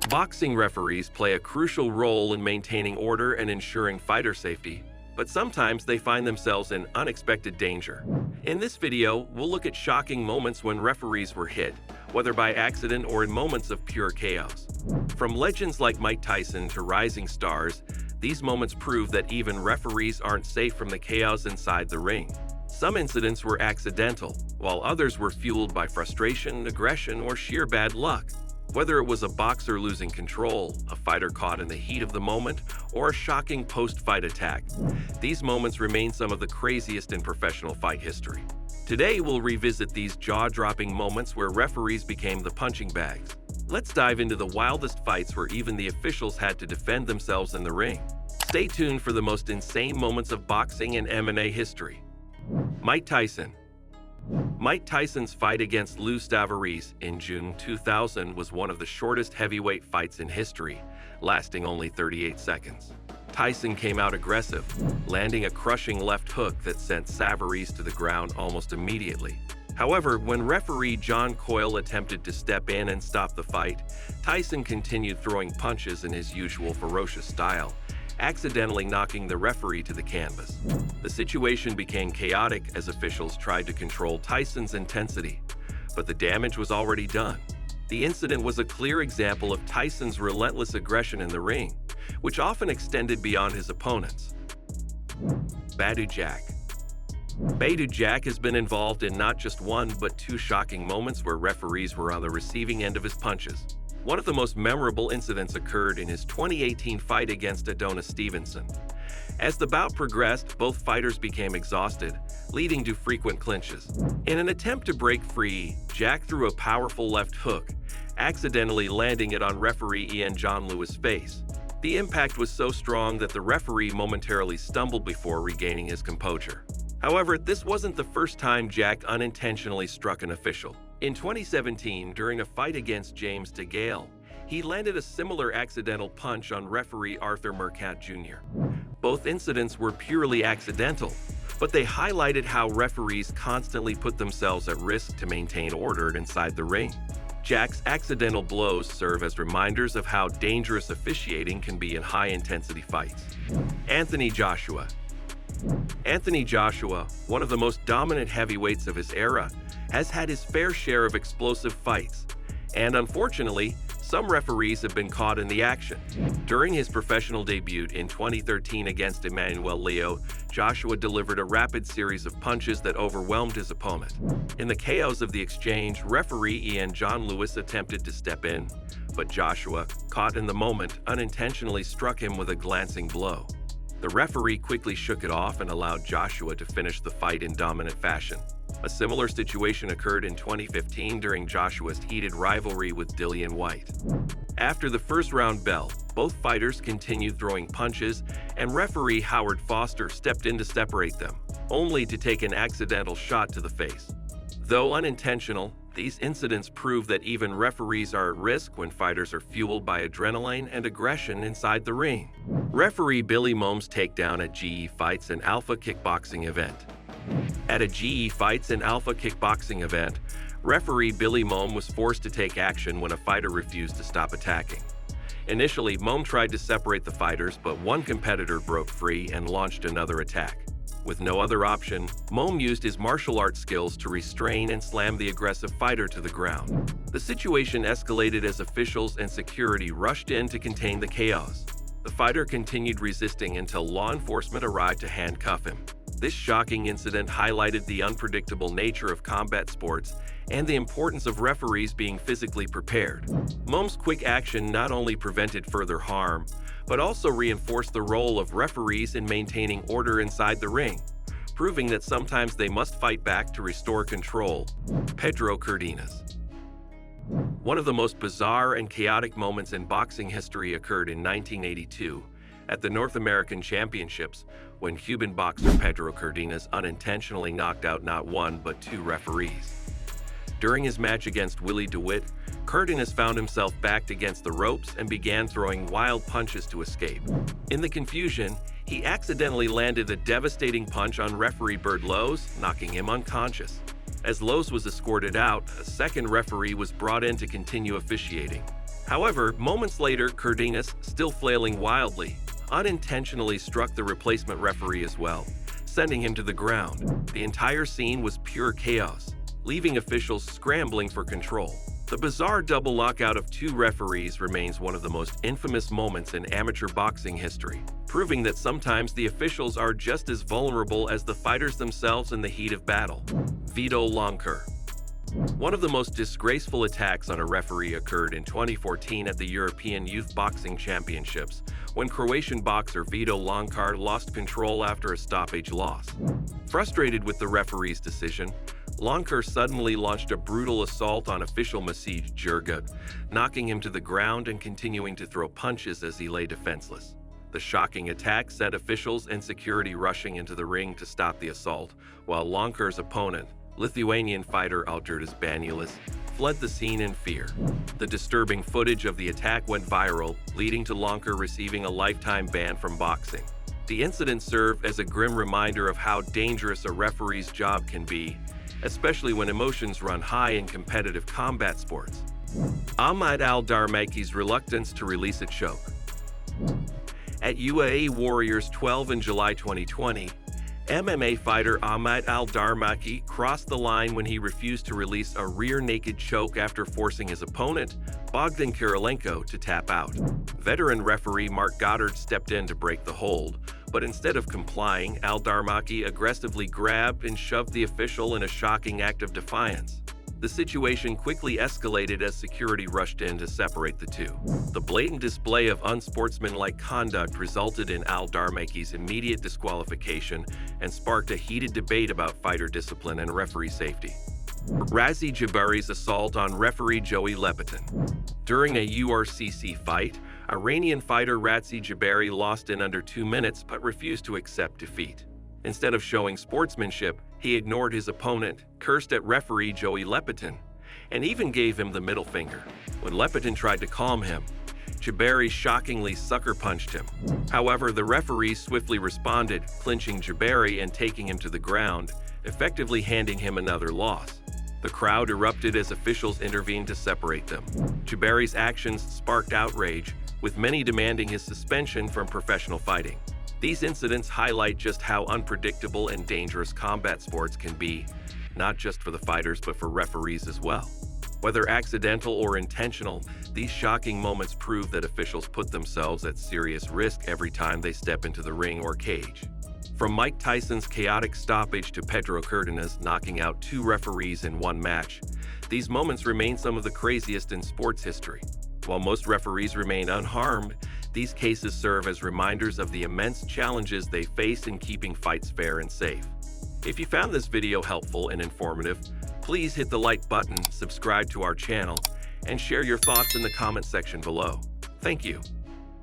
Boxing referees play a crucial role in maintaining order and ensuring fighter safety, but sometimes they find themselves in unexpected danger. In this video, we'll look at shocking moments when referees were hit, whether by accident or in moments of pure chaos. From legends like Mike Tyson to rising stars, these moments prove that even referees aren't safe from the chaos inside the ring. Some incidents were accidental, while others were fueled by frustration, aggression, or sheer bad luck. Whether it was a boxer losing control, a fighter caught in the heat of the moment, or a shocking post-fight attack, these moments remain some of the craziest in professional fight history. Today, we'll revisit these jaw-dropping moments where referees became the punching bags. Let's dive into the wildest fights where even the officials had to defend themselves in the ring. Stay tuned for the most insane moments of boxing and MMA history. Mike Tyson. Mike Tyson's fight against Lou Stavarese in June 2000 was one of the shortest heavyweight fights in history, lasting only 38 seconds. Tyson came out aggressive, landing a crushing left hook that sent Stavarese to the ground almost immediately. However, when referee John Coyle attempted to step in and stop the fight, Tyson continued throwing punches in his usual ferocious style, accidentally knocking the referee to the canvas. The situation became chaotic as officials tried to control Tyson's intensity, but the damage was already done. The incident was a clear example of Tyson's relentless aggression in the ring, which often extended beyond his opponents. Badou Jack. Badou Jack has been involved in not just one but two shocking moments where referees were on the receiving end of his punches. One of the most memorable incidents occurred in his 2018 fight against Adonis Stevenson. As the bout progressed, both fighters became exhausted, leading to frequent clinches. In an attempt to break free, Jack threw a powerful left hook, accidentally landing it on referee Ian John Lewis' face. The impact was so strong that the referee momentarily stumbled before regaining his composure. However, this wasn't the first time Jack unintentionally struck an official. In 2017, during a fight against James DeGale, he landed a similar accidental punch on referee Arthur Mercat Jr. Both incidents were purely accidental, but they highlighted how referees constantly put themselves at risk to maintain order inside the ring. Jack's accidental blows serve as reminders of how dangerous officiating can be in high-intensity fights. Anthony Joshua. Anthony Joshua, one of the most dominant heavyweights of his era, has had his fair share of explosive fights, and unfortunately, some referees have been caught in the action. During his professional debut in 2013 against Emmanuel Leo, Joshua delivered a rapid series of punches that overwhelmed his opponent. In the chaos of the exchange, referee Ian John Lewis attempted to step in, but Joshua, caught in the moment, unintentionally struck him with a glancing blow. The referee quickly shook it off and allowed Joshua to finish the fight in dominant fashion. A similar situation occurred in 2015 during Joshua's heated rivalry with Dillian Whyte. After the first round bell, both fighters continued throwing punches, and referee Howard Foster stepped in to separate them, only to take an accidental shot to the face. Though unintentional, these incidents prove that even referees are at risk when fighters are fueled by adrenaline and aggression inside the ring. Referee Billy Mohm's takedown at GE Fights, an Alpha Kickboxing event. At a GE Fights and Alpha Kickboxing event, referee Billy Mohm was forced to take action when a fighter refused to stop attacking. Initially, Mohm tried to separate the fighters, but one competitor broke free and launched another attack. With no other option, Mohm used his martial arts skills to restrain and slam the aggressive fighter to the ground. The situation escalated as officials and security rushed in to contain the chaos. The fighter continued resisting until law enforcement arrived to handcuff him. This shocking incident highlighted the unpredictable nature of combat sports and the importance of referees being physically prepared. Mohm's quick action not only prevented further harm, but also reinforced the role of referees in maintaining order inside the ring, proving that sometimes they must fight back to restore control. Pedro Cardenas. One of the most bizarre and chaotic moments in boxing history occurred in 1982 at the North American Championships when Cuban boxer Pedro Cardenas unintentionally knocked out not one but two referees. During his match against Willie DeWitt, Cardenas found himself backed against the ropes and began throwing wild punches to escape. In the confusion, he accidentally landed a devastating punch on referee Bert Lowe's, knocking him unconscious. As Lowe's was escorted out, a second referee was brought in to continue officiating. However, moments later, Cardenas, still flailing wildly, unintentionally struck the replacement referee as well, sending him to the ground. The entire scene was pure chaos, leaving officials scrambling for control. The bizarre double lockout of two referees remains one of the most infamous moments in amateur boxing history, proving that sometimes the officials are just as vulnerable as the fighters themselves in the heat of battle. Vito Loncar. One of the most disgraceful attacks on a referee occurred in 2014 at the European Youth Boxing Championships, when Croatian boxer Vito Loncar lost control after a stoppage loss. Frustrated with the referee's decision, Loncar suddenly launched a brutal assault on official Razi Jabari, knocking him to the ground and continuing to throw punches as he lay defenseless. The shocking attack sent officials and security rushing into the ring to stop the assault, while Loncar's opponent, Lithuanian fighter Algirdas Banulis, fled the scene in fear. The disturbing footage of the attack went viral, leading to Loncar receiving a lifetime ban from boxing. The incident served as a grim reminder of how dangerous a referee's job can be, especially when emotions run high in competitive combat sports. Ahmad Al Darmaki's reluctance to release a choke. At UAE Warriors 12 in July 2020, MMA fighter Ahmad Al Darmaki crossed the line when he refused to release a rear naked choke after forcing his opponent, Bogdan Kirilenko, to tap out. Veteran referee Mark Goddard stepped in to break the hold, but instead of complying, Al Darmaki aggressively grabbed and shoved the official in a shocking act of defiance. The situation quickly escalated as security rushed in to separate the two. The blatant display of unsportsmanlike conduct resulted in Al Darmaki's immediate disqualification and sparked a heated debate about fighter discipline and referee safety. Razi Jabari's assault on referee Joey Lepitan. During a URCC fight, Iranian fighter Razi Jabari lost in under 2 minutes but refused to accept defeat. Instead of showing sportsmanship, he ignored his opponent, cursed at referee Joey Lepitan, and even gave him the middle finger. When Lepitan tried to calm him, Jabari shockingly sucker punched him. However, the referee swiftly responded, clinching Jabari and taking him to the ground, effectively handing him another loss. The crowd erupted as officials intervened to separate them. Jabari's actions sparked outrage, with many demanding his suspension from professional fighting. These incidents highlight just how unpredictable and dangerous combat sports can be, not just for the fighters but for referees as well. Whether accidental or intentional, these shocking moments prove that officials put themselves at serious risk every time they step into the ring or cage. From Mike Tyson's chaotic stoppage to Pedro Cárdenas knocking out 2 referees in one match, these moments remain some of the craziest in sports history. While most referees remain unharmed, these cases serve as reminders of the immense challenges they face in keeping fights fair and safe. If you found this video helpful and informative, please hit the like button, subscribe to our channel, and share your thoughts in the comment section below. Thank you.